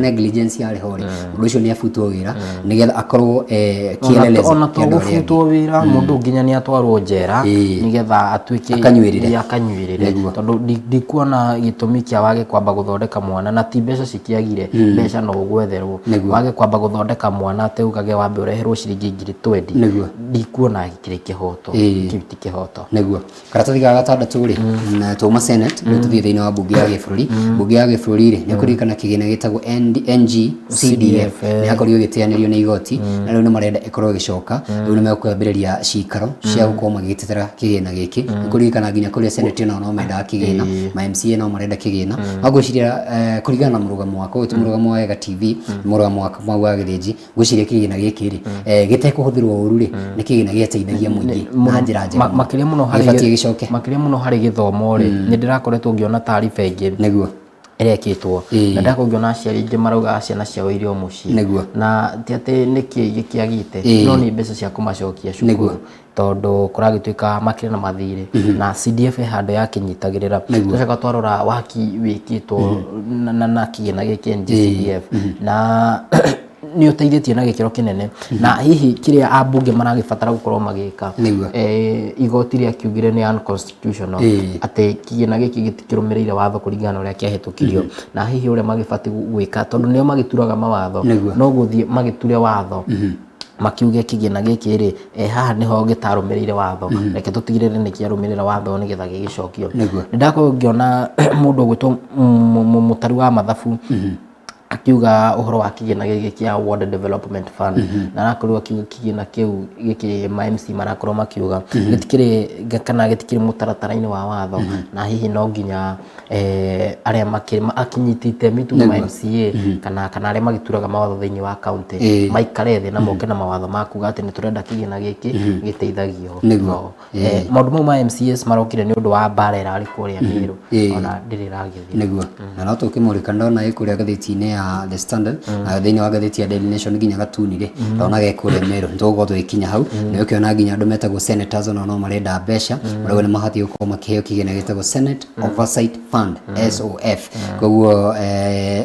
negligence yale hore undu ucio ni afutwo wira nigetha akorwo kielelezo ona to gufutwo wira mundu nginya ni atwarwo njera nigetha atuike akanyuirire tondu ndikuona gitumi kia wage kwamba guthondeka mwana na ti mbeca cikiagire mbeca no gwetherwo wage kwamba guthondeka mwana ate ukage wambe ureherwo ciringi 20 ndikuona gikire kihoto kiti kihoto neguo karatathi ga gatandatu ri na tuma senate tuthie thiini wa bunge ya giburi bunge ya giburi ri ni kurikana kigina gitagwo NGOINI ni akorio gitianirio ni igoti na riu ni marenda ikorwo gicoka riu ni mekwambiriria cikaro cia gukorwo magitetera kigina giki ni kurikana nginya kuria senate no menda kigina ma MCA no marenda kigina agwiciria kurigana na murugamo wako uti murugamo wa Ega TV murugamo wako wa githiji gwiciria kigina giki ri gitekuhuthirwo uru ri ni kigina gieteithagia muingi na njira njega makiria muno hari githomo ri ni ndirakoretwo ngiona taarifa ingi neguo erekitwo na ndakongiona aciari ingi marauga ciana ciao irio mucii na ti ati niki gikiagite no ni mbeca cia kumacokia cukuru tondu kuragituika makire na mathire na CDF hando ya kinyitagirira tucoka twarora waki wikitwo na kigina giki CDF na ni uteithĩtie na gĩkĩro kĩnene na hihi kiria ambunge maragibatara gukorwo magika igoti ria kiugire ni unconstitutional ate kigina giki gitikirumirire watho kuringana uria kiahitukirio na hihi uria magibati gwika tondu nio magituraga mawatho no guthie magiture watho makiuge kigina giki ri haha niho gitarumirire watho reke tutigirire ni kiarumirira watho ni getha gigicokio ndako ngiona mundu gwitwo mutari wa mathabu akiuga uhoro wa kigina giki kia World Development Fund na nakorwo akiuga kigina kiu giki MC marakorwo makiuga gitikire kana gitikire mutaratara-ini wa watho na hihi no nginya aria makirima akinyitite mitu ma MCA kana aria magituraga mawatho thiini wa county maikare thi na moke na mawatho makuga ati ni turenda kigina giki giteithagio maundu mau ma MCAs marokire ni undu wa bara irari kuria Miru ona ndiriragithi neguo na no tukimurika ndona ikuria gatheti-ini ya The Standard na thiini wa gatheti ya Daily Nation nginya gatunire ndona gekuria Miru ntugo twikinya hau ni ukiona nginya andu metagwo senators no marenda mbeca marauga ni mahati gukorwo makiheo kigina gitagwo Senate Oversight Fund SOF koguo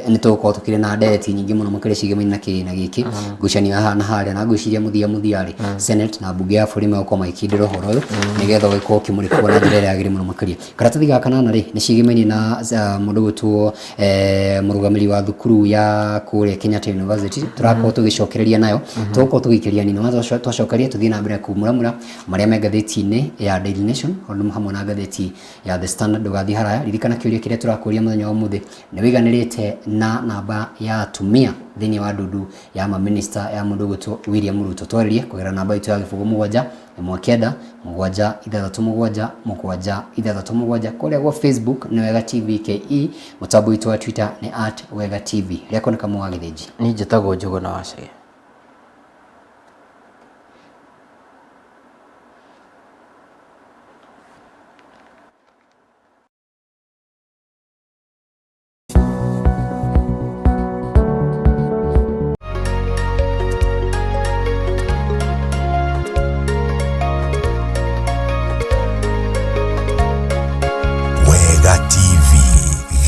ni tugukorwo tukire na ndereti nyingi muno makire cigemaini na kigina giki ngucanio haha na haria na ngwiciria muthiari Senate na bunge ya bũrũri megũkorwo magĩkindĩra ũhoro ũyũ nigetha gĩkorwo kĩmũrĩkwo na njĩra ĩrĩa yagĩrĩire mũno makĩria karatathi ga kanana rĩ nĩ cigemaini na mũndũ gwĩtwo mũrũgamĩrĩri wa thukuru ya kũrĩa Kenyatta University tũrakorwo tũgĩcokereria nayo tũgũkorwo tũgĩikĩria nini twacokeria tũthiĩ na mbere kumuramura marĩa me ngathĩti-inĩ ya Daily Nation ona hamwe na ngathĩti ya The Standard ndũgathiĩ haraya ririkana kĩũria kĩrĩa tũrakũria mũthenya wa ũmũthĩ nĩ wĩganĩrĩte na namba ya atumia thĩinĩ wa ndundu ya maminista ya mũndũ gwĩtwo William Ruto twaririe kũgerera namba itũ ya gĩbũgũ 7 kũrĩa gwa Facebook nĩ Wega TV KE mũtambo witũ wa Twitter nĩ @Wega TV rĩakwo nĩ kamwe wa gĩthĩnji ni njĩtagwo Njugu na Wacege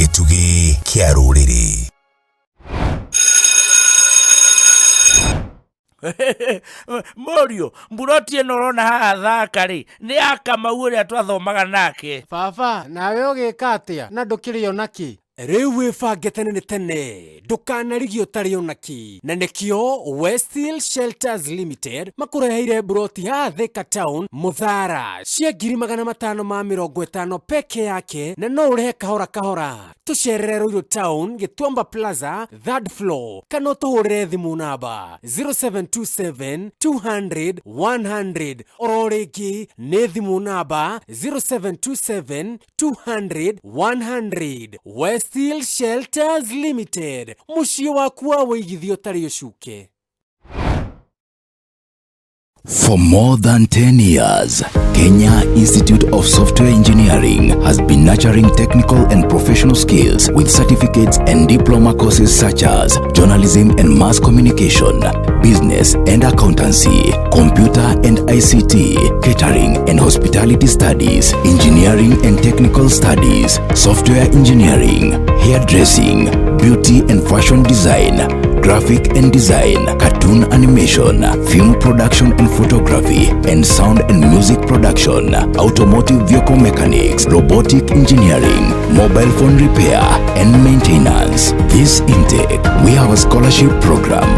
Gĩtugĩ kĩa rũrĩrĩ. Morio mburoti ĩno ũrona haha thaka rĩ nĩ Kamau ũrĩa twathomaga nake. Baba nawe ũgĩka atĩa na ndũkĩrĩ ona kĩ? Rĩu wĩbange tene tene ndũkanarigio ũtarĩ ona kĩ na nĩkĩo Westhill Shelters Limited makũreheire buroti haha Thika Town Muthara cia 550 peke yake na no ũrĩhe kahora kahora. Tucerere Ruiru Town Gĩtuamba Plaza 3rd floor kana ũtũhũrĩre thimũ namba 0727 200 100 oro rĩngĩ nĩ thimũ namba 0727 200 100. Westhill Shelters Limited, muciĩ waku wa wĩigithio ũtarĩ ũcuke. For more than 10 years, Kenya Institute of Software Engineering has been nurturing technical and professional skills with certificates and diploma courses such as journalism and mass communication, business and accountancy, computer and ICT, catering and hospitality studies, engineering and technical studies, software engineering, hairdressing, beauty and fashion design, graphic and design, cartoon animation, film production and photography, and sound and music production, automotive vehicle mechanics, robotic engineering, mobile phone repair and maintenance. This intake, we have a scholarship program.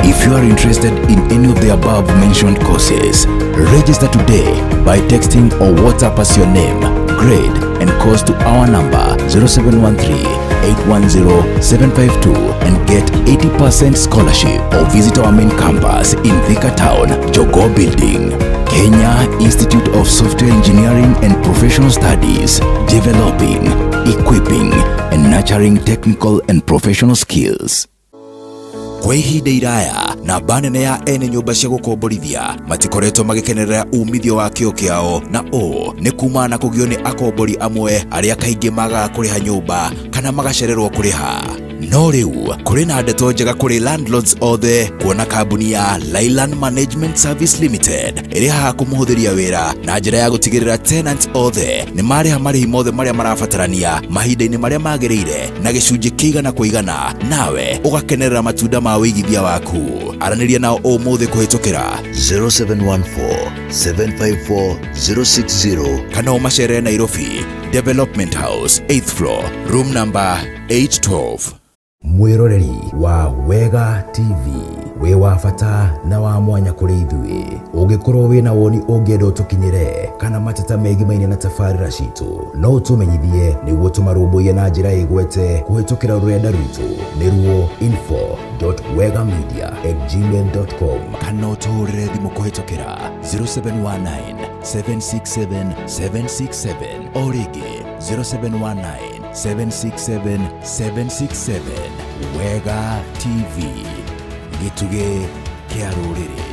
If you are interested in any of the above mentioned courses, register today by texting or WhatsApp us your name, grade and course to our number 0713-810-752 and get 80% scholarship, or visit our main campus in Thika Town, Jogoo Building. Kenya Institute of Software Engineering and Professional Studies, developing, equipping and nurturing technical and professional skills. Kwa ihinda iraya na banene ya ene nyumba cia gukomborithia matikoretwo magikenerera umithio wa kio kiao, na o ni kuma na kugio ni akombori amwe aria kaingi magaga kuriha nyumba kana magacererwo kuriha. No riu kuri na ndeto njega kuri landlords othe, kuona kambuni ya Leyland Management Service Limited iri haha kumuhuthiria wira na njira ya gutigirira tenants othe ni mariha marihi mothe maria marabatarania mahinda-ini maria magirire na gicunji kiigana kuigana, nawe ugakenerera matunda ma wigithia waku. Araniria nao umuthi kuhitukira 0714-754-060 kana umacere Nairobi Development House 8th floor room number 812. Mwiroreri wa Wega TV we wa bata na wa mwanya kuri ithuĩ. Ũngĩkorwo wĩna woni ũngĩenda ũtũkinyĩre kana mateta megiĩ maine na tabarĩra citũ, no ũtũmenyithie nĩguo tũmarũmbũiye na njĩra ĩgwete kũhĩtũkĩra rũrenda rwitũ nĩruo info.wegamedia@gmail.com kana ũtũhũrĩre thimũ kũhĩtũkĩra 0719-767-767 o rĩngĩ 0719-767-767. Wega TV, gĩtugĩ kĩa rũrĩrĩ.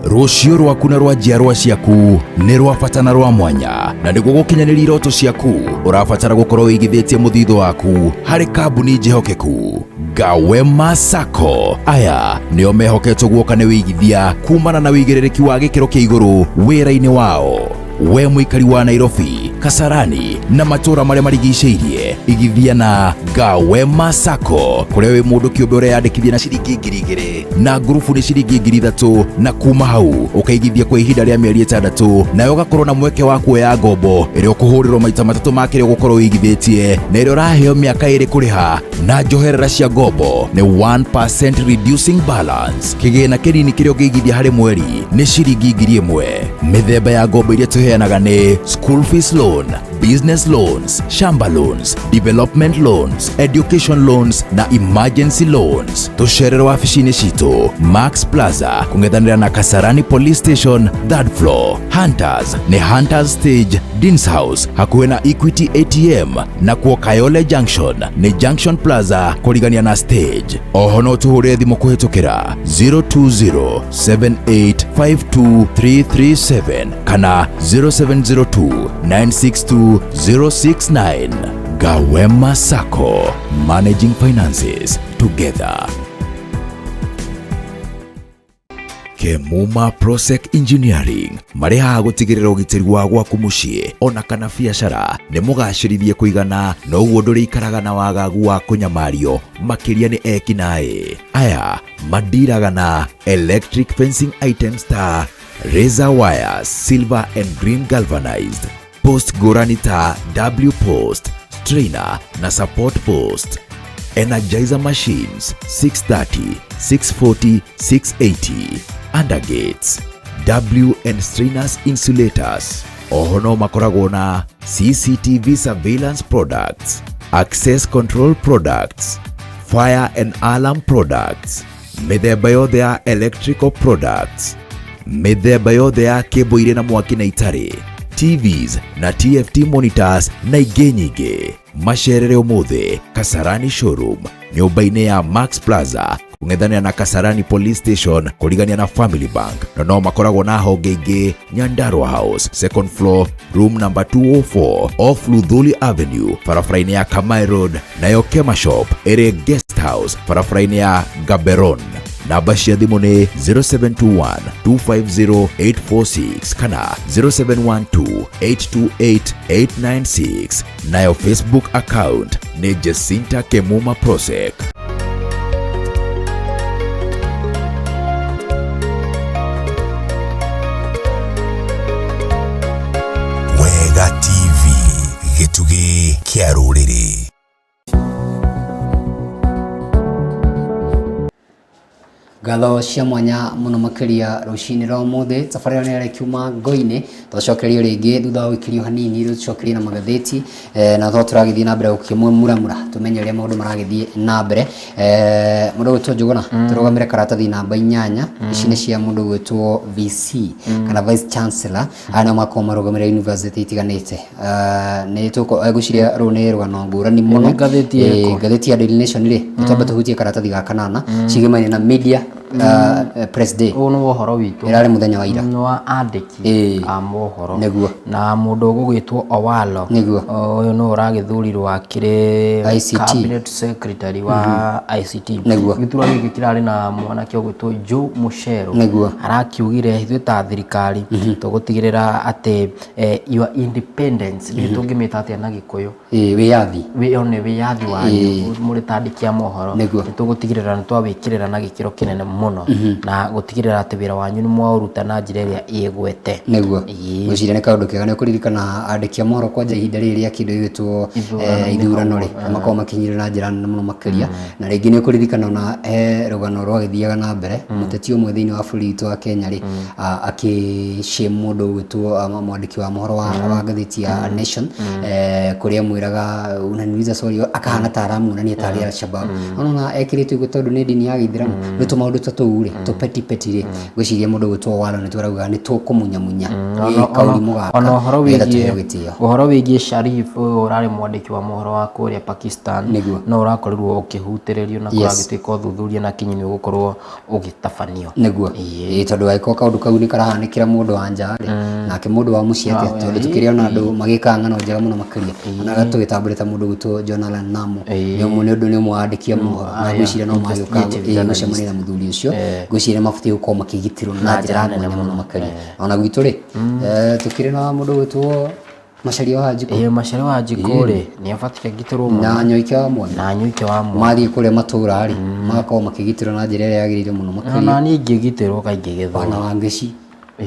Rũciũ rwaku na rwa njiarwa ciaku nĩ rwa bata na rwa mwanya, na nĩguo gũkinyanĩria iroto ciaku ũrabatara gũkorwo wĩigithĩtie mũthithũ waku harĩ kambuni njehokeku Ngawema Sacco. Aya nĩo mehoketwo guoka nĩ wĩigithia kumana na wĩigĩrĩrĩki wa gĩkĩro kĩa igũrũ wĩra-inĩ wao. We mũikari wa Nairobi, Kasarani na matũra marĩa marigicĩirie, igithia na Ngawema Sacco, kũrĩa wĩ mũndũ kĩũmbe ũreyandĩkithia na ciringi 2,000 na ngurubu nĩ ciringi 3,000, na kuma hau ũkaigithia kwa ihinda rĩa mĩeri 6, nayo ũgakorwo na mweke wa kuoya ngombo ĩrĩa ũkũhũrĩrwo maita 3 ma kĩrĩa ũgũkorwo wĩigithĩtie, na ĩrĩa ũraheo mĩaka 2 kũrĩha, na njoherera cia ngombo nĩ 1% reducing balance. Kĩgĩna kĩnini kĩrĩa ũngĩigithia harĩ mweri nĩ ciringi 1,000. Mĩthemba ya ngombo iria tũheanaga nĩ school fees loan, business loans, shamba loans, development loans, education loans na emergency loans. Tucerere wabici-inĩ citũ Max Plaza kũng'ethanĩra na Kasarani Police Station 3rd floor. Hunters nĩ Hunters Stage Dean's House hakuhĩ na Equity ATM, na kuo Kayole Junction nĩ Junction Plaza kũrigania na Stage. Oho no tũhũrĩre thimũ kũhĩtũkĩra 020-7852-337 kana 0702-962-069. Ngawema Sacco, managing finances together. Kemuma Prosec Engineering marĩ haha gũtigĩrĩra ũgitĩri wa gwaku mũciĩ ona kana biacara nĩ mũgacĩrithie kũigana, na ũguo ndũrĩikaraga na wagagu wa kũnyamario makĩria nĩ ekinaĩ. Aya mandiraga na electric fencing items ta razor wires, silver and green galvanized, post ngũrani ta W post, strainer na support post, energizer machines 630, 640, 680, undergates, W and strainers insulators. Oho no makoragwo na CCTV surveillance products, access control products, fire and alarm products, mĩthemba yothe ya electrical products, mĩthemba yothe ya cable irĩ na mwaki na itarĩ, TVs na TFT monitors na ingĩ nyingĩ. Macerere ũmũthĩ Kasarani showroom nyũmba-inĩ ya Max Plaza kung'ethanĩra na Kasarani Police Station kũrigania na Family Bank. No makoragwo na honge ingĩ Nyandarua House, second floor, room number 204 off Luthuli Avenue, barabara-inĩ ya Kamai Road, nayo Kema Shop ĩrĩ Guest House, barabara-inĩ ya Gaberon. Namba cia thimũ nĩ 0721 250 846 kana 0712 828 896. Nayo Facebook account nĩ Jacinta Kemuma Prosek. Wega TV, gĩtugĩ kĩa rũrĩrĩ. Ngatho cia mwanya muno makiria rucini rwa mothe safari ya RIKIUMA NGOINI twacokerio ringi thutha wa wikirio hanini rucokerio na magatheti na tho turagithie na mbere gukimwe muramura tumenye uria maundu maragithie na mbere mundu gwitwo Njuguna turugamire karatathi namba 8 ici ni cia mundu gwitwo VC kana Vice Chancellor ana makoma marugamire university itiganite ni tuko guciria rune rugano ngurani muno gatheti ya Daily Nation ri tutambe tuhutie karatathi ga kanana cigimane na media press day ono wohoro witu irari muthenya wa ira no andiki a mohoro neguo na mundu gugitwo Owalo uyu no uragithurirwo akire cabinet secretary wa ICT githura giki kirari na mwana kyo gwitwo Joe Mushero arakiugire hitwe ta thirikari tugutigirira ate your independence nitungimita ate na gikuyu wiyathi wiyathi wa muri tandiki a mohoro tugutigirira ntwawikirira na gikiro kinene muno na gutigirira ati wira wanyu ni mwaruta na njira iria igwete neguo gucira ne kaundu kega ne kuririkana andiki a mohoro kwanja ihinda riria kindu gitwo ithurano ri makoma makinyire na njira muno makiria na ringi ne kuririkana na rugano rwagithiaga na mbere muteti umwe thiini wa bũrũri witũ wa Kenya ri akishim mundu gwitwo mwandiki wa mohoro wa gatheti ya Nation kuria mwiraga unaniuliza swali akahana taaramu nani atari Al-Shabaab ona ekirite gutondu ni dini ya Githiramu ni tumaundu tatuure tupeti petire gwiciria mundu gwitwo Owalo ni twaraga ni tukumunya munya kauli mugaka ona horo wigie Sharif urari mwandiki wa mohoro wa kuria Pakistan no urakorirwo ukihutiririo na kuragitiko uthuthuria na kinyi ni gukorwo ugitafanio neguo tondu aiko kaundu kau ni karahanikira mundu wa njari nake mundu wa muciete tondu tukiriona andu magika ngano njega muno makiria na gatugitambulita mundu gwitwo Jonathan Namo ni umwe ni mwandikia mohoro na gwiciria no magioka gucemania na muthuri ucio gwiciria mafuti gukorwo makigitirwo na njira nene muno makiria ona gwitu ri tukiri na mundu gwitwo Macharia wa Njiko Macharia wa Njiko ri ni afatika gitirwo muno na nyoike wa mwana mathi kure matura ri magakorwo makigitirwo na njira iria yagirire muno makiria na ni ngigitirwo kaingi githo na wangeci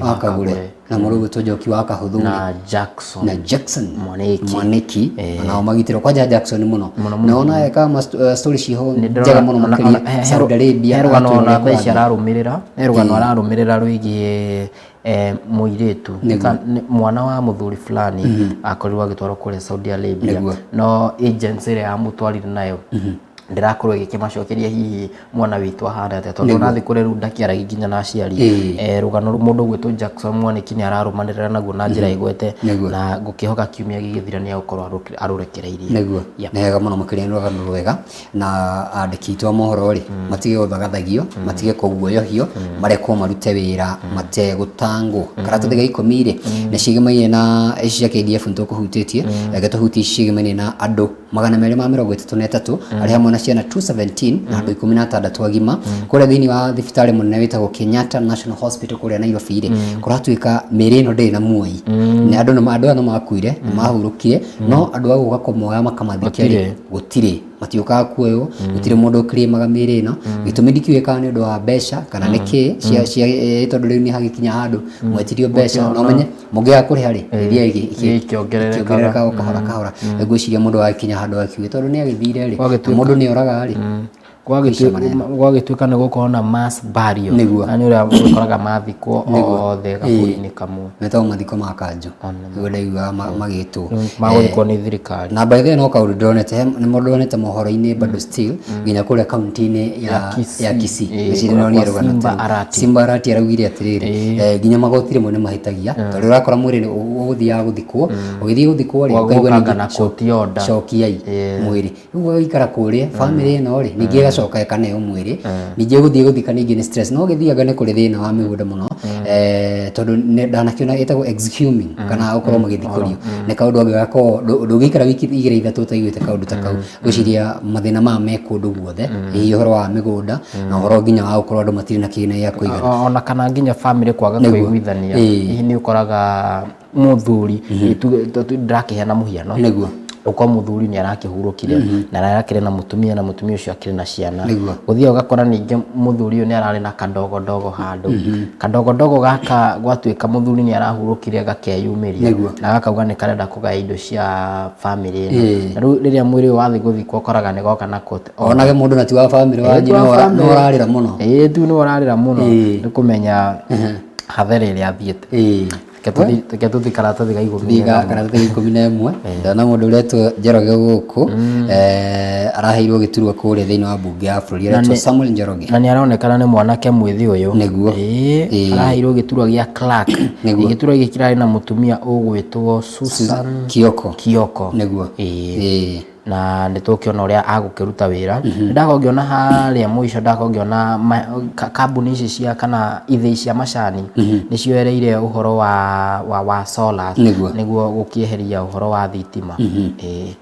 akagure na mũndũ gwĩtwo Njoki wa Kahũthũ na Jackson Mwaniki na magitirwo kwa Jackson muno naona eka story ciho njega muno makĩria Saudi Arabia rugano na mbeca ararumirira rwigie muiretu mwana wa muthuri fulani akorirwo agitwarwo kule Saudi Arabia no agency ĩrĩa yamũtwarire nayo ndirakorwo igikimacokeria hihi mwana witu ahanda ate tondu nathi kure runda kiaragi nginya na aciari rugano mundu gwitwo Jackson Mwaniki ni ararumanirira naguo na njira igwete na gukihoka kiumia gigithira ni agukorwo arurekereirie neguo nega muno makiria rugano rwega na andiki twa mohoro ri matige guthagathagio matige kuguoyohio marekwo marute wira mate gutangwo karatathi ga 10 ri ni cigimaine na ici cia KDF ntukuhutĩtie gatuhuti cigimaine na andu 233 ari hamwe na ciana 217 na andu 16 agima kuria thiini wa thibitari munene witagwo Kenyatta National Hospital kuria Nairobi ri kuratuika mĩrĩ ĩno ndĩ na muoyi ni andu no makuire mahurukire no andu aguka komoya makamathikia gutire matiuka kuoyo gutire mundu ukirimaga mĩrĩ ĩno gitumi ndikiweka ni undu wa mbeca kana niki cia tondu riu ni hagikinya handu mwetirio mbeca no menye mungia kuriha ri iria ikiongerereka kahora ngwiciria mundu akinya handu akiuga tondu ni agithire ri mundu ni oraga ri gwagituika ni gukorwo na mass burial na ni uria gukoraga mathiko othe gaburi-ini kamwe metao mathiko ma kanjo gwenda iga magitwo maguthikwo ni thirikari na by the no kaundu ndonete ni mundu onete mohoro-ini bado still nginya kuria kaunti-ini ya Kisii gicirino ni rugana Simba Arati araugire atiriri nginya magotire mwene mahitagia tondu urakora mwiri uguthia guthikwo ugithie guthikwo ri ngaigwa na koti order coki ai mwiri ugu ikara kuria family ino ri ningi agacoka ekaneo mwiri ninge guthika ninge ni stress no githiaga ni kuri thina wa migunda muno tondu ndanakiona etagwo exhuming kana ukorwo magithikurio ne kaundu agako ndugikara wiki 2-3 utaiguite kaundu ta kau guciria mathina ma me kundu guothe ihoro wa migunda na uhoro nginya wa ukorwo andu matiri na kina ya kuigana ona kana nginya family kwaga kuiguithania hihi ni ukoraga muthuri ndirakiheana muhiano niguo uko muthuri ni arakihurukire na arakire na mutumia ucio akire na ciana uthia ugakora ninge muthuri ni arari na kadogo handu kadogo gaka gwatuika muthuri ni arahurukire gakeyumiria na gakauga ni karenda kugaya indo cia family na riria mwiri wathi guthikwo koraga ni goka na kote onage mundu na ti wa family wanyu no urarira muno tu ni urarira muno ni kumenya hathere ria athiete Ketuthi karatathi ga 11 ndana mundu uretwo Njoroge guku araheirwo giturwa kuria thiini wa bunge ya bururi aretwo Samuel Njoroge na ni aronekana ni mwanake mwithi uyu niguo araheirwo giturwa gia clerk giturwa gikirari na mutumia ugwitwo Susan Kioko niguo na nitukiona uria agukiruta wira ndakongiona haria muico ndakongiona kambuni ici cia kana ithei cia macani nicioereire uhoro wa solar niguo gukieheria uhoro wa thitima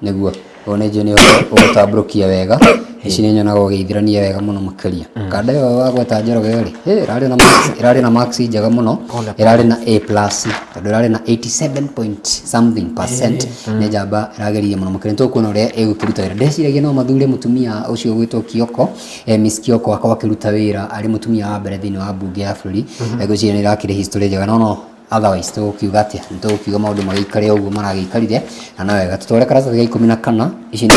niguo one jeni ugutambrukia wega ici ni nyonaga ugeithirania wega muno makiria kanda yo wagweta Njoroge ri irari na max njega muno irari na A+ tondu irari na 87% ni jamba irageria muno makiria tukuona uria egukiruta wira ndeciragia no mathure mutumia ucio gwitwo Kioko Miss Kioko akwa kiruta wira ari mutumia wa mbere thiini wa bunge ya bururi egociria ni irakire history njega no otherwise tukiuga atia tukiuga maundu magikare uguo maragikarire na nawe wega tutore karatathi ga 14 ici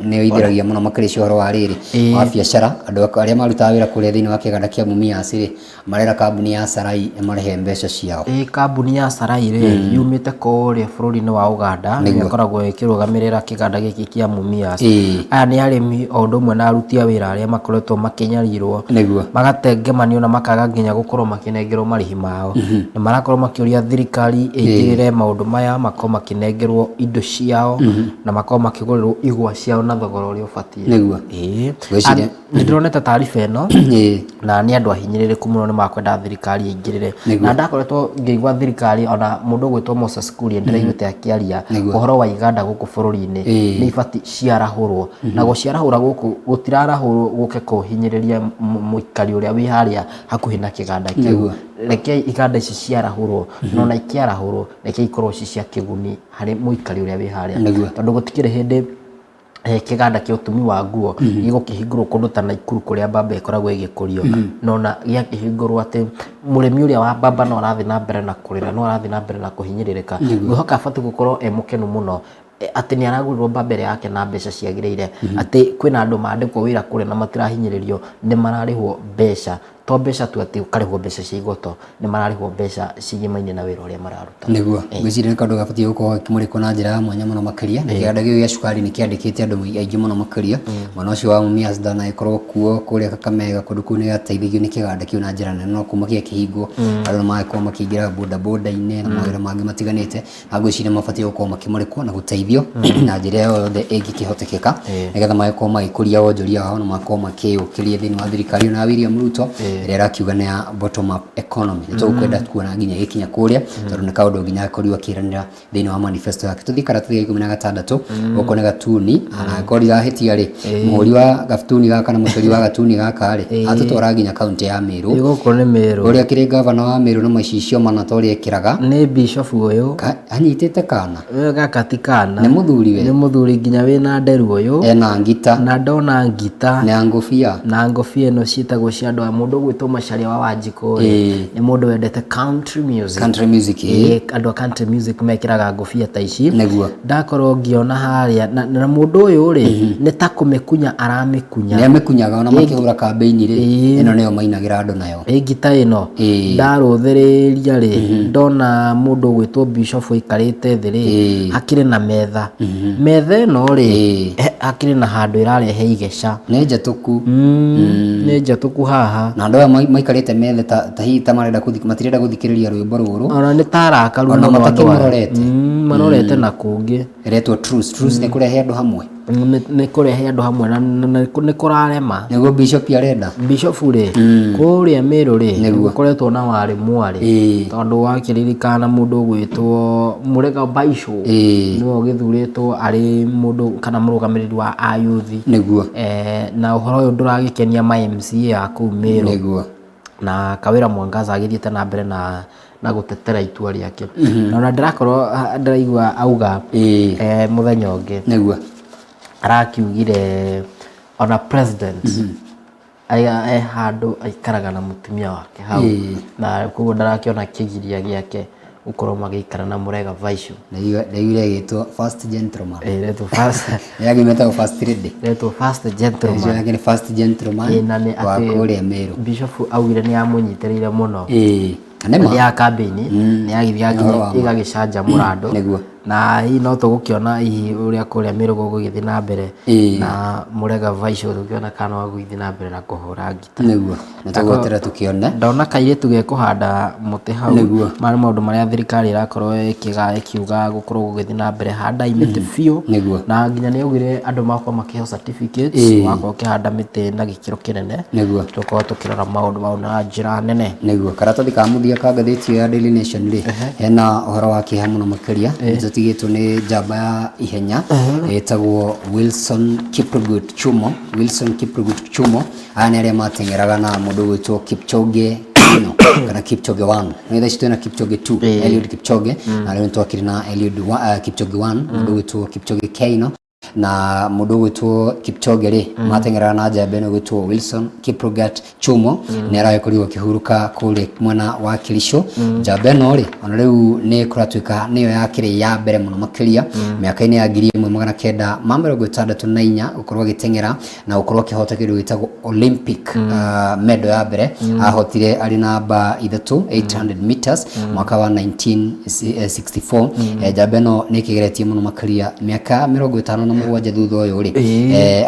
ni ithiragia muno makiri cihoro wa riri wa biacara andu aria marutaga wira kuria thiini wa kiganda kia Mumias ri marera kambuni ya Sarai marehe mbeca ciao kambuni ya Sarai ri yumite kuria bururi-ini wa Uganda ni akoragwo ikirugamirira kiganda giki kia Mumias aya ni arimi o undu mwe na aruti a wira aria makoretwo makinyarirwo magatengemanio na makaga nginya gukorwo makinengerwo marihi mao marakorwo makiuria thirikari igirire maundu maya makorwo makinengerwo indo ciao na makorwo makigurirwo igwa ciao na thogora uria ubatie niguo ndironeta taarifa ino na ni andu ahinyiririku muno ni makwenda thirikari igirire na ndakoretwo ngeigwa thirikari ona mundu gwitwo Moses Kuria ndiraiguite akiaria uhoro wa iganda guku bururi-ini ni ibati ciarahurwo na guciarahura guku gutirarahurwo guke kuhinyiriria muikari uria wi haria hakuhi na kiganda kiu reke iganda ici ciarahurwo no na ikiarahurwo reke ikorwo cia kiguni hari muikari uria wi haria tondu gutikire hindi kiganda kia utumi wa nguo gigukihingurwo kundu ta Naikuru kuria mbamba ikoragwo igikurio nona giakihingurwo ati murimi uria wa mbamba no arathi na mbere na kurira no arathi na mbere na kuhinyiririka gwihoka abati gukorwo mukenu muno ati ni aragurirwo mbambere yake na mbeca ciagiriire ati kwina andu mandikwo wira kure na matirahinyiririo ni mararihwo mbeca to mbeca tu ati ukarihwo mbeca cia igoto ni mararihwo mbeca cigimaine na wira uria mararuta niguo gwiciria kandu gabatie gukorwo kimurikwo na njira ya mwanya muno makiria na kiganda gio gia cukari ni kiandikite andu aingi muno makiria mwana ucio wa Mumias ndana ikorwo kuo kuria Kakamega kundu kuu ni gateithigio ni kiganda kiu na njira nene no kuma kihingo andu makorwo makiingira boda-ini na mawira mangi matiganite na gwiciria mabatie gukorwo makimurikwo na guteithio na njira yothe ingikihotekeka nigetha makorwo magikuria wonjoria wao na makorwo makiukiria thiini wa thirikari na William Ruto iria irakiuga ni ya bottom up economy tukwenda kuona nginya gikinya kuria tondu ni kaundu nginya akorirwo akiranira thiini wa manifesto yake tuthi karatathi ga 16 uko ni gatuni ana korira hitia ri muhuri wa gatuni gaka na mutori wa gatuni gaka ri atutwara nginya kaunti ya Meru igoko ni Meru uria kiri governor wa Meru na macicio manatori ekiraga ni bishop uyu anyitite kana gaka ti kana ni muthuri we ni muthuri nginya wina nderu uyu ena ngita na ndona ngita na ngofia ino ciitagwo cia andu a mundu gwitwo Macharia wa Wanjiku ni mundu wendete country music andu a country music mekiraga ngofia ta ici ndakorwo ngiona haria na mundu uyu ri ni ta kumekunya aramekunya ni amekunyaga ona makihura kambeini ri ino niyo mainagira andu nayo ngita ino ndaruthiriria ri ndona mundu gwitwo bishop ikarite thi ri hakire na metha ino ri hakire na handu irarehe igeca ni njatuku ni njatuku haha na andu maikarite metha ta hihi ta matirenda guthikiriria rwimbo ruru ona ni tarakaru ona matakimurorete marorete na kungi iretwo truce ni kurehe andu hamwe nä kå rehe andå hamwe na nä kå rarema niguo bishop arenda bishop rä kå rä a mä rå rä nä gå koretwo na warä mwarä tondå wakä ririkana må ndå å gwä two må rega baisho nä we å gä thurä two arä må ndå kana må rå gamä rä ri wa ayuthi niguo na å horo å yå ndå ragä kenia ma MCA a kå u mä rå niguo na Kawira Mwangaza agä thiä te na mbere na gå tetera itua rä ake na ona ndä rakorwo ndäraigua auga må thenya å ngä niguo arakiugire ona president handå aikaraga na mutumia wake hau na koguo ndarakiona kigiria giake ukorwo magĩikara na Mũrega Vaishu nĩire gĩtwo first gentleman retwo first yagi metagwo first lady retwo first gentleman yagi first gentleman wa kũrĩa Meru bishop augire nĩ amũnyitĩrĩire mũno nema ya kambĩini nĩ agĩthiĩ igagĩcanja mũrandũ nĩguo na hii no tũgũkĩona hihi ũrĩa kũrĩa Meru gũgĩthiĩ na mbere na Mũrega Vaishu tũkĩona kana wa gũthiĩ na mbere na kũhũra ngita nĩguo na tũgũtera tũkĩone ndona kairĩtu gekũhanda mũtĩ hau marĩ maũndũ marĩa thirikari ĩrakorwo ĩkiuga gũkorwo gũgĩthiĩ na mbere handa mĩtĩ biũ na nginya nĩ augire andũ makorwo makĩheo certificates wakorwo ũkĩhanda mĩtĩ na gĩkĩro kĩnene nĩguo tũkorwo tũkĩrora maũndũ mau na njĩra nene nĩguo karatathi ka mũthia ka ngathĩti ya Daily Nation rĩ hena ũhoro wa kĩeha mũno makĩria tũtigĩtwo nĩ njamba ya ihenya ĩtagwo Wilson Kiprugut Chumo aya nĩ arĩa mateng'eraga na mũndũ gwĩtwo Kipchoge kana Kipchoge 1 nĩ thaa twĩna Kipchoge 2 Eliud Kipchoge na rĩu twakĩrĩ na Eliud Kipchoge 1 mũndũ gwĩtwo Kipchoge Keino na mũndũ gwĩtwo Kipchoge rĩ mateng'eraga na njamba ĩno gwĩtwo Wilson Kiprugut Chumo nĩ aragĩkorirwo akĩhurũka kũrĩa mwena wa Kericho njamba ĩno rĩ ona rĩu nĩ kũratuĩka nĩyo yakĩrĩ ya mbere mũno makĩria mĩaka-inĩ ya 1964 gũkorwo agĩteng'era na gũkorwo akĩhota kĩndũ gĩtagwo Olympic medal ya mbere ahotire arĩ namba 800 meters mwaka wa 1964 njamba ĩno nĩ ĩkĩgeretie mũno makĩria mĩaka 57 thutha ũyũ rĩ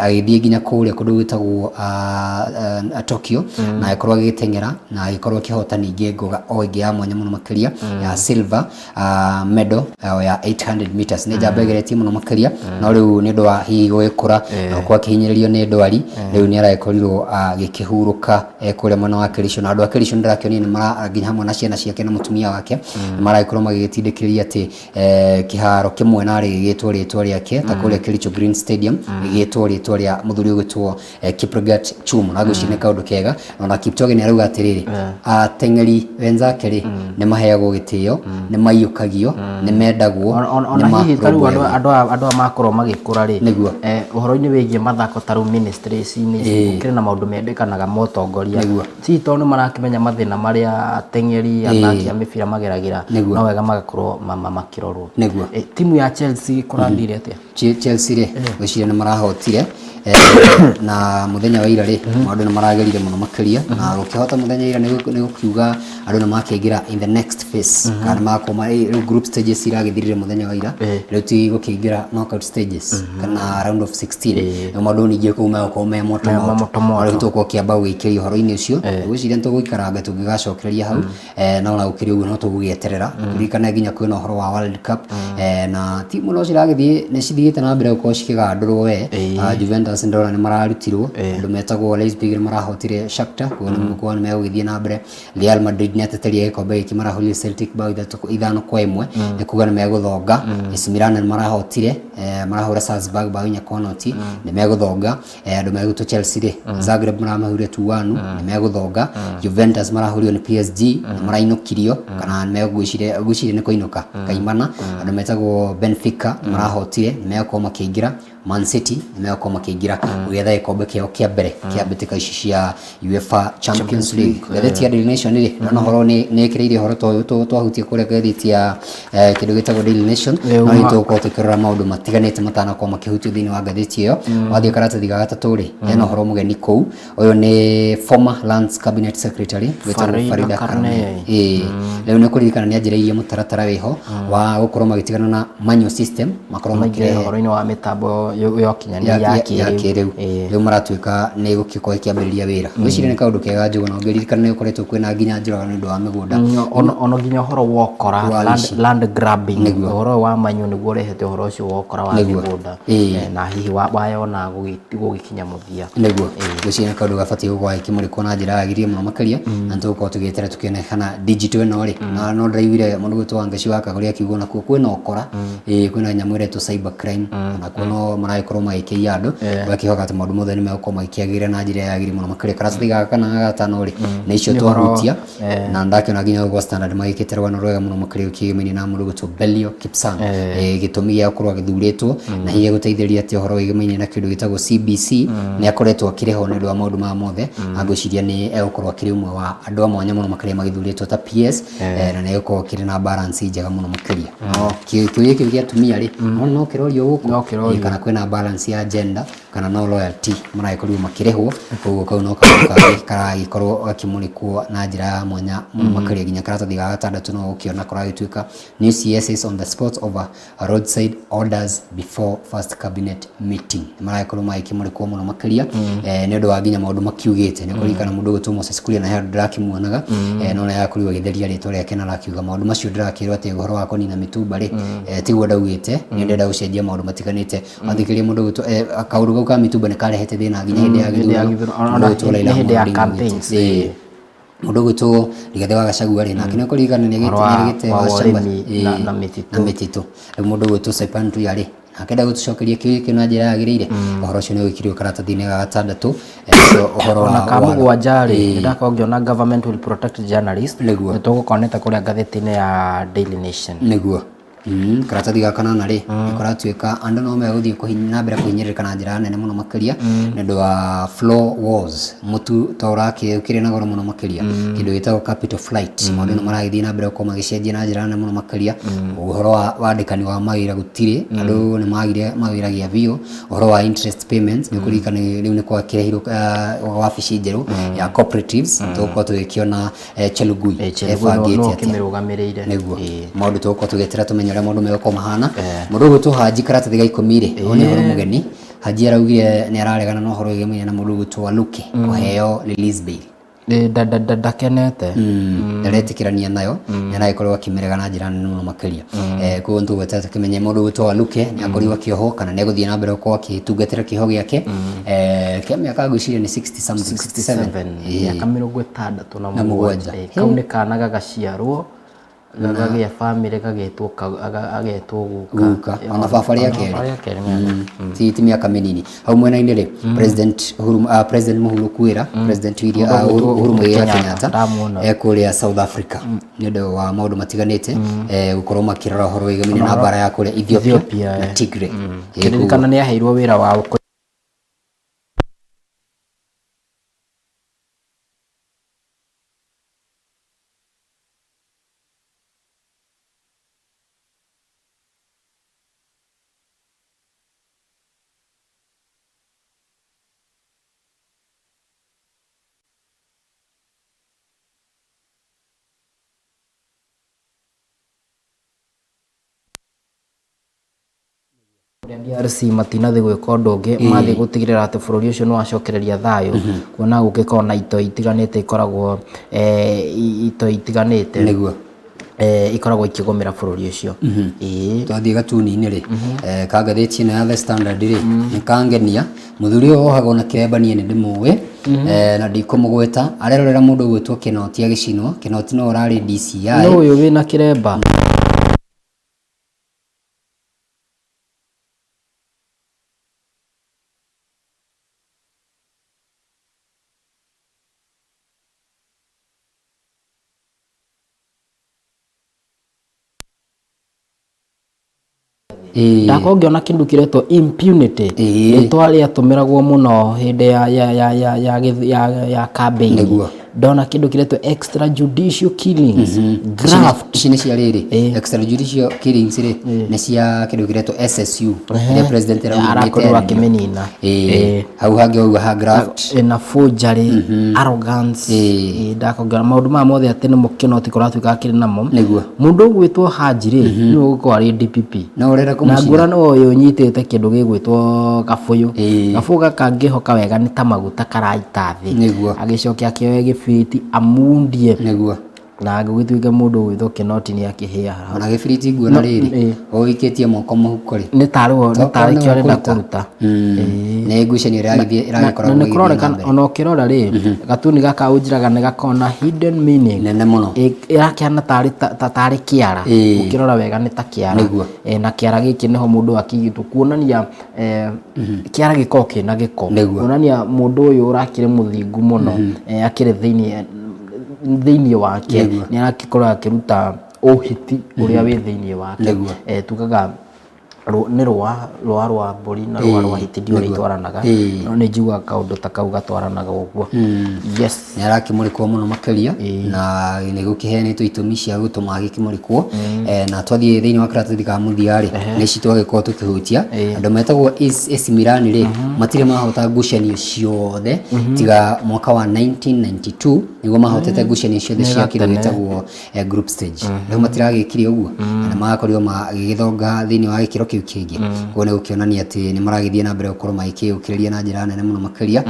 agĩthiĩ nginya kũrĩa kũndũ gwĩtagwo Tokyo na agĩkorwo agĩteng'era na agĩkorwo akĩhota ningĩ ngoga o ĩngĩ ya mwanya mũno makĩria ya silver medal ya 800 meters nĩ njamba ĩgeretie mũno makĩria no rĩu nĩ ũndũ wa hihi gũgĩkũra na gũkorwo akĩhinyĩrĩrio nĩ ndwari rĩu nĩ aragĩkorirwo agĩkĩhurũka kũrĩa mwena wa Kericho na andũ a Kericho ndĩrakĩonio nĩ nginya hamwe na ciana ciake na mũtumia wake nĩ maragĩkorwo magĩgĩtindĩkĩrĩria atĩ kĩharo kĩmwe narĩ gĩgĩtwo rĩtwa rĩake ta kũrĩa Kericho Green Stadium gĩgĩtwo rĩtwa rĩa mũthuri ũgĩtwo Kiprugut Chumo na gwĩciria nĩ kaũndũ kega na Kipchoge nĩ arauga atĩrĩrĩ ateng'eri wenzake rĩ nĩ maheagwo gĩtĩo nĩ maiyũkagio nĩ mendagwo ona hihi tarĩu andũ a makorwo magĩkũra rĩ nĩguo ũhoro-inĩ wĩgiĩ mathako tarĩu ministries-inĩ kĩrĩ na maũndũ mendekanaga motongoria si to nĩ marakĩmenya mathĩna marĩa ateng'eri athaki a mĩbira mageragĩra no wega magakorwo makĩrorwo timu ya Chelsea kũrathire atĩa Chelsea rĩ gwĩciria nĩ marahotire na muthenya wa ira rĩ maũndũ nĩ maragerire mũno makĩria na gũkĩhota muthenya ira nĩ gũkiuga andũ nĩ makĩingĩra in the next phase kana makoma group stages iragĩthirire muthenya wa ira rĩu ti gũkĩingĩra knockout stages kana round of 16 maũndũ ningĩ kũu megũkorwo me moto rĩu tũkorwo kĩamba gũgĩkĩria ũhoro-inĩ ũcio gwĩciria tũgũikaranga tũngĩgacokereria hau no na gũkĩrĩ ũguo no tũgũgĩeterera ririkane nginya kwĩna ũhoro wa World Cup na timu no ciragĩthiĩ nĩ cithiĩte na mbere gũkorwo cikĩgandũrwo we Juventus ndona nĩ mararutirwo andũ metagwo Leipzig nĩ marahotire Shakhtar kuona nĩ megũgĩthiĩ na mbere Real Madrid nĩ ateteria gĩkombe gĩkĩ marahoria Celtic bao 5-1 nĩ kuga nĩ megũthonga AC Milan nĩ marahotire marahũra Salzburg bao 4-0 nĩ megũthonga andũ megũtwo Chelsea rĩ Zagreb maramahũrire 2-1 nĩ megũthonga Juventus marahũrio nĩ PSG nĩ marainũkirio kana nĩ megũgwĩciria nĩ kũinũka kaimana andũ metagwo Benfica marahotire nĩ megũkorwo makĩingĩra Man City nĩ megũkorwo makĩingĩra gũgetha gĩkombe kĩao kĩa mbere kĩa mbĩtĩka ici cia UEFA Champions League ngathĩti ya Daily Nation rĩ na ũhoro nĩ ĩkĩrĩire ũhoro twahutie kũrĩa ngathĩti ya kĩndũ gĩtagwo Daily Nation no nĩ tũgũkorwo tũkĩrora maũndũ matiganĩte matanakorwo makĩhutio thĩinĩ wa ngathĩti ĩyo wathiĩ karatathi ga gatatũ rĩ hena ũhoro mũgeni kũu ũyũ nĩ former Lands Cabinet Secretary wĩtagwo Farida Karame rĩu nĩ kũririkana nĩ anjĩrĩirie mũtaratara wĩho wa gũkorwo magĩtigana na manual system makorwo makĩrehe ũhoro-inĩ wa mĩtambo yokinyania ya kiriu riu maratuika ni gukikwa kiambiriria wira gwiciria ni kaundu kega njugu no ngiririkana ni ukoretwo kwina nginya njura ni ndu wa migunda ono nginya horo wokora land grabbing horo wa manyu niguo urehete horo ucio wokora wa migunda na hihi wayona gugikinya muthia niguo gwiciria ni kaundu gabati gugwa ikimurikwo na njira yagirie muno makiria na tuko tugitera tukione kana digital ino ri na no ndaiguire mundu gwitu wangaci waka kuria kiugo na kwina okora kwina nyamu iretu cyber crime na kuno maraikorwo magikia andu bakihoka ati maundu mothe ni megukwo magikiagire na njira yagirie muno makiria karatathi gaka kana gatano ri na icio twahutia na ndakiona nginya gwa standard magikite rwano rwega muno makiria ukigimini na mundu gwitu Belio Kipsang gitumi gia kurwa githuritwo na hiye guteithĩrĩria ati uhoro wigimini na kindu gitagwo CBC ni akoretwo akiriho ni ndu wa maundu ma mothe agwiciria ni egukorwo akiri umwe wa andu a mwanya muno makiria magithuritwo ta PS na ni egukorwo akiri na balance njega muno makiria kiuria kiu gia tumia ri no kirorio guku kana kwina balance ya gender kana no loyalty maraikorwo makirehwo koguo kau no karagikorwo gakimurikwo na njira ya mwanya muno makiria nginya karatathi ga gatandatu no ukiona kuragituika new CSs on the spot over roadside orders before first cabinet meeting maraikorwo makimurikwo muno makiria ni ndu wa nginya maundu makiugite ni kurikana mundu gutumwo sesikuria na handu ndirakimuonaga no na yakurirwo githeria ritwa riake na rakiuga maundu macio ndirakirwo ati uhoro wa kunina mitumba ri tiguo ndaugite ni ndenda gucenjia maundu matiganite athikiria mundu gutu akaundu gau ka mitumba ni karehete thina nginya hindi ya githurano hindi ya campaigns mundu gwitu Rigathi wa Gachagua ri nake ni kurigana ni gite wa shamba na mititu mundu gwitu Saipan yari akenda gutucokeria kiuki na njira yagirire uhoro ucio ni wikirio karatathi-ini ga gatandatu uhoro wa kamugwanja ri ndaka ngiona government will protect journalists niguo tugukoneta kuria ngatheti-ini ya Daily Nation niguo karatathi gaka nana ri ikoratuika andu no meguthie kuhinya mbere kuhinyirika na njira nene muno makiria ni ndu wa floor wars mutu toraki ukire na goro muno makiria kindu gitagwo capital flight maundu no maragithie na mbere ko magicenjia na njira nene muno makiria uhoro wa wandikani wa mawira gutire andu ni magire mawiragia bio uhoro wa interest payments ni kurikana riu ni kwa kirehiro wabici njeru ya cooperatives tuko tugikiona Chelugui no kimirugamirire niguo maundu tuko tugetera tumenya maundu meko mahana mundu gwitu Haji karatathi ga 10 ri oni horo mugeni Haji araugire ni araregana no horo igimenya na mundu gwitu Waluke kuheo release bail ndakenete ndaretikirania nayo naragikorwo akimerega na njira nene muno makiria kuo ntugweta tukimenye mundu gwitu Waluke ni akorirwo kioho kana ni guthie na mbere uko akitungatira kiho giake kia miaka gwiciria ni 67 ya kamiro gwetandatu na mugwanja kau ni kana gagaciarwo gagagia family gagetwo guka ona baba yake ti miaka minini hau mwena-ini ri president Uhuru kwira president Uhuru Kenyatta kuria South Africa ni ndu wa maundu matiganite gukorwo makirora horo igamini na bara ya kuria Ethiopia na Tigray kana ni aheirwo wira wa DRC matinathi gwika undu ungi mathi gutigirira ati bururi ucio ni wacokereria thayu kuona gukikona na itoi itiganite ikoragwo itoi itiganite niguo ikoragwo ikigomera bururi ucio twathie gatuni-ini ri ka ngatheti ino ya The Standard ri ni kangenia muthuri uyu ohagwo na kirembanie ni ndimuwe na ndikumugweta arerorera mundu gwitwo Kinoti agicinwo Kinoti no urari DCI no uyu wina kiremba ndako ngiona kindu kiretwo impunity ritwa ria tumiragwo muno hindi ya campaign ndona kindu kiretwo extrajudicial killings graft ici nĩ cia rĩrĩ extrajudicial killings rĩ nĩ cia kindu kiretwo SSU ĩrĩa president arakorwo akĩmenina hau hangĩ ũguo ha graft na forgery arrogance ndakongera maũndũ maya mothe atĩ nĩ mũkeno ti kũratuĩka akĩrĩ namo mũndũ ũgwĩtwo Haji rĩ nĩ ũgũkorwo arĩ DPP na ũrenda kũmũcina na ngũrani ũyũ ũnyitĩte kĩndũ gĩgwĩtwo Gabũyũ Gabũyũ gaka ngĩhoka wega nĩ ta maguta karaita thĩ agĩcokia kĩoe gĩbiriti amundie na gũgĩtuĩka mũndũ gwĩtwo Kenoti nĩ akĩhĩa ona gĩbiriti nguona rĩrĩ ũikĩtie moko mũhuko rĩ nĩ tarĩ kĩo arenda kũruta nĩ ngucanio ĩragĩkorwo nĩ kũronekana ona ũkĩrora rĩ gatuni gaka ũnjiraga nĩ gakona hidden meaning nene mũno ĩrakĩana tarĩ kĩara ũkĩrora wega nĩ ta kĩara na kĩara gĩkĩ nĩho mũndũ akĩigĩtwo kuonania kĩara gĩkorwo kĩna gĩko kuonania mũndũ ũyũ ũrakĩrĩ mũthingu mũno akĩrĩ thĩinĩ wake nĩ arakorwo akĩruta ũhiti ũrĩa wĩ thĩinĩ wake tugaga nĩ rũa rwa mbũri na rũa rwa hiti ndio itwaranaga no nĩ njuga kaũndũ ta kau gatwaranaga ũguo yes nĩ arakĩmũrĩkwo mũno makĩria na nĩ gũkĩheanĩtwo itũmi cia gũtũma agĩkĩmũrĩkwo na twathiĩ thĩinĩ wa karatathi ka mũthia rĩ nĩ ici twagĩkorwo tũkĩhutia andũ metagwo AC Milan rĩ matirĩ mahota ngucanio ciothe tiga mwaka wa 1992 nĩguo mahotete ngucanio ciothe cia kĩndũ gĩtagwo group stage rĩu matiragĩkire ũguo na magakorirwo magĩgĩthonga thĩinĩ wa gĩkĩro kĩu kĩngĩ kuona gũkĩonania atĩ nĩ maragĩthiĩ na mbere gũkorwo magĩkĩũkĩrĩria na njĩra nene mũno makĩria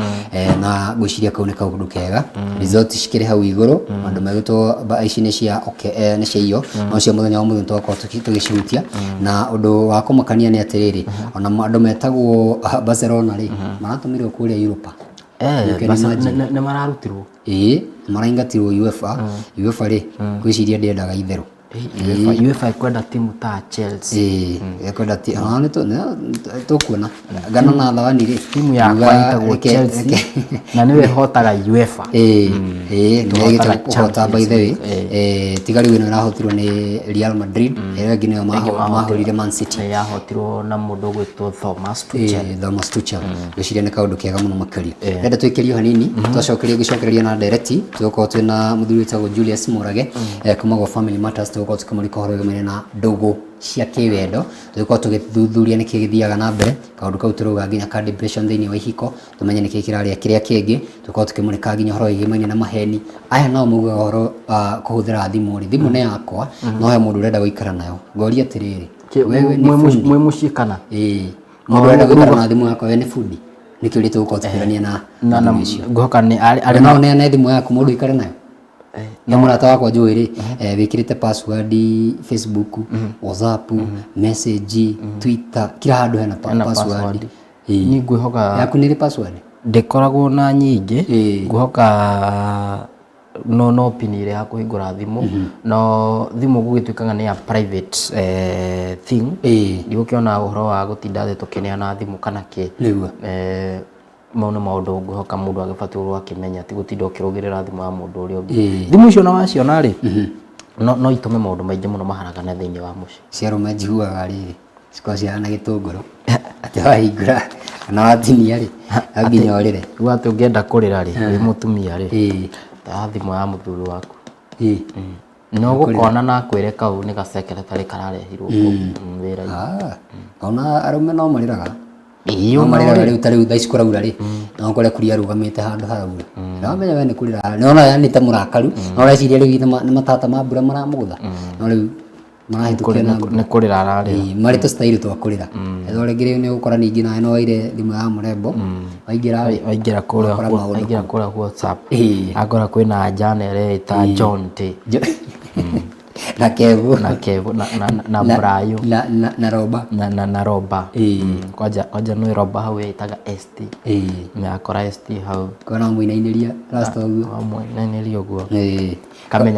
na gwĩciria kau nĩ kaũndũ kega result cikĩrĩ hau igũrũ andũ megĩtwo ici nĩ cia iyo no cio mũthenya wa mũthenya twakorwo tũgĩcihutia na ũndũ wa kũmakania nĩ atĩrĩrĩ ona andũ metagwo Barcelona rĩ maratũmirwo kũrĩa Europa nĩ mararutirwo maraingatirwo UEFA rĩ gwĩciria ndĩendaga itherũ UEFA kwenda timu ta Chelsea kwenda tukuona ngano na thawani rĩ timu ya kwaitagwo Chelsea na niwe hotaga UEFA nĩgĩtagwo kũhota by the way tigari wĩno ĩrahotirwo nĩ Real Madrid ĩrĩa ĩngĩ nĩyo mahũrire Man City yahotirwo na mũndũ gwĩtwo Thomas Tuchel gwĩciria nĩ kaũndũ kega mũno makĩria renda twĩkĩrio hanini twacokereria na direct tũgũkorwo twĩna mũthuri wĩtagwo Julius Morage kuma gwa Family Matters tũgũkorwo tũkĩmũrĩka ũhoro wĩgiĩ na ndũgũ cia kĩwendo tũgũkorwo tũgĩthuthuria nĩkĩ gĩthiaga na mbere kaũndũ kau tũrauga nginya ka depression thĩinĩ wa ihiko tũmenye nĩkĩ kĩrarĩa kĩrĩa kĩngĩ tũgũkorwo tũkĩmũrĩka nginya ũhoro wĩgiĩ na maheni aya nao maugaga ũhoro kũhũthĩra thimũ rĩ thimũ nĩ yakwa no he mũndũ ũrenda gũikara nayo ngoria atĩrĩrĩ mwĩ mũciĩ kana mũndũ ũrenda gũikara na thimũ yakwa we nĩ bundi nĩkĩo rĩ tũgũkorwo tũkĩrania na ngoka nĩ arĩ no nĩ thimũ yaku mũndũ ikare nayo na mũrata wakwa njũĩ rĩ wĩkĩrĩte password Facebook WhatsApp message Twitter kila handũ hena password ni ngwĩhoka yaku nĩ password ndĩkoragwo na nyingĩ ngwĩhoka no pin ile ya kũhingũra thimũ no thimũ gũgĩtuĩkaga nĩ ya private thing ndigũkĩona ũhoro wa gũtinda thĩ tũkĩneana thimũ kana kĩ maũndũ ngũhoka mũndũ agĩbatiĩ akĩmenya ti gũtinda ũkĩrũgĩrĩra thimũ ya mũndũ ũrĩa ũngĩ thimũ icio na waciona rĩ no itũme maũndũ maingĩ mũno maharagane thĩinĩ wa mũciĩ ciarũme njiguaga rĩrĩ cikoo ciana gĩtũngũrũ atĩ wahingũra kana watinia rĩ nginya ũrĩre rĩu atĩ ũngĩenda kũrĩra rĩ wĩ mũtumia rĩ ta thimũ ya mũthuri waku no gũkona na kwĩre kau nĩ gacekeretarĩ kararehirwo wĩra-inĩ ona arũme no marĩraga no marĩraga rĩu ta rĩu thaa ici kũraura rĩ no kũrĩa kuria arũgamĩte handũ haraura nĩwamenya we nĩ kũrĩra nĩwona yani ta mũrakaru no ũreciria rĩu nĩ matata ma mbura maramũgũtha no rĩu marahĩtũkia nĩ kũrĩra ararĩra marĩ tũstairi twa kũrĩra ethwo rĩngĩ rĩu nĩ ũgũkora ningĩ nawe no waire thimũ ya mũrembo waingĩra kũrĩa WhatsApp akora kwĩna jana ĩreta John T na Kevo na Brayo na Roba na Roba kwaja nĩ Roba hau ĩtaga ST akora ST hau kona mũinainĩria last ũguo mũinainĩria ũguo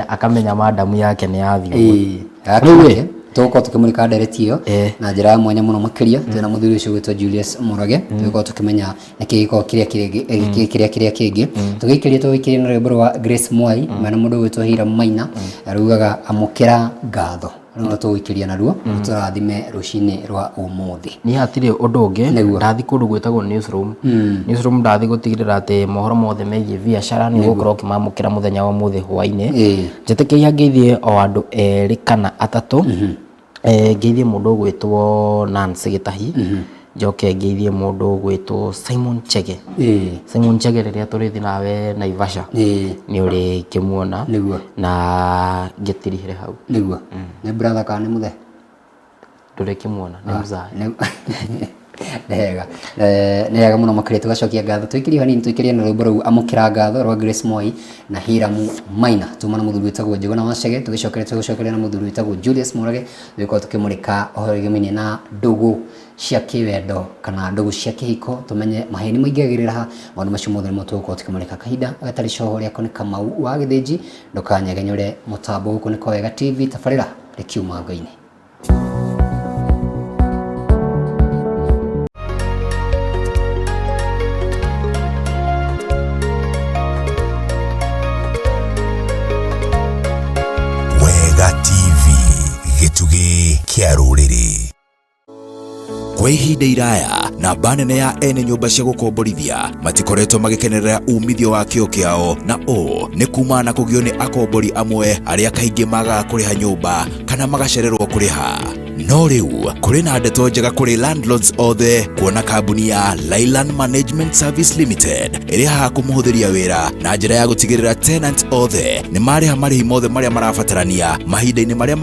akamenya madamu yake nĩ yathiĩ tũgũkorwo tũkĩmũrĩka ndereti ĩyo na njĩra ya mwanya mũno makĩria twĩna mũthuri ũcio gwĩtwo Julius Morage tũgũkorwo tũkĩmenya nĩkĩ gĩkorwo kĩrĩa kĩngĩ tũgĩkĩrie na rwĩmbo rwa Grace Mwai mena mũndũ gwĩtwo Hira Maina arugaga amũkĩra ngatho no tugikiria naruo turathime rucini rwa umuthi ni hatire undu ungi ndathi kundu gwetagwo newsroom ndathi gutigirira ati mohoro mothe megie biacara ni gukorwo kimamukira muthenya wa muthi hwaine njetikiria ngeithie o andu eri kana atatu ngeithie mundu gwetwo Nancy Gitahi njoke ngeithie mundu gwetwo Simon Chege Simon Chege riria turithi nawe Naivasha ni uri kimuona na ngetirihire hau niguo ni brother ka ni muthe ndure kimuona ni mzaa nega muno makire tugacokia ngatho twikirie hanini twikirie na rwimbo ruu amukira ngatho rwa Grace Moi na Hiramu Maina tumana muthuri witagwo Njuguna Wachege tugicokeria na muthuri witagwo Julius Murage twiko tukimurika ohoro giminie na ndugu cia kiwendo kana ndugu cia kihiko tumenye maheni maingagirira ha maundu macio mothe mo tuko tukimurika kahinda agatari coho ria kone Kamau wa Githiji ndukanyegenyure mutambo uko ni Wega TV tafarira RIKIUMA NGOINI. Wega TV gitugi kia ruriri. Kwa ihinda iraya namba nene ya ene nyumba cia gukomborithia matikoretwo magikenerera umithio wa kio kiao na ni kuma na kugio ni akombori amwe aria kaingi maga kuriha nyumba kana magacererwo kuriha. No riu kuri na ndeto njega kuri landlords othe kuona kambuni ya Leyland Management Service Limited iria ha kumuhuthiria wira na njira ya gutigirira tenant othe ni mariha marihi mothe maria marabatarania mahinda-ini maria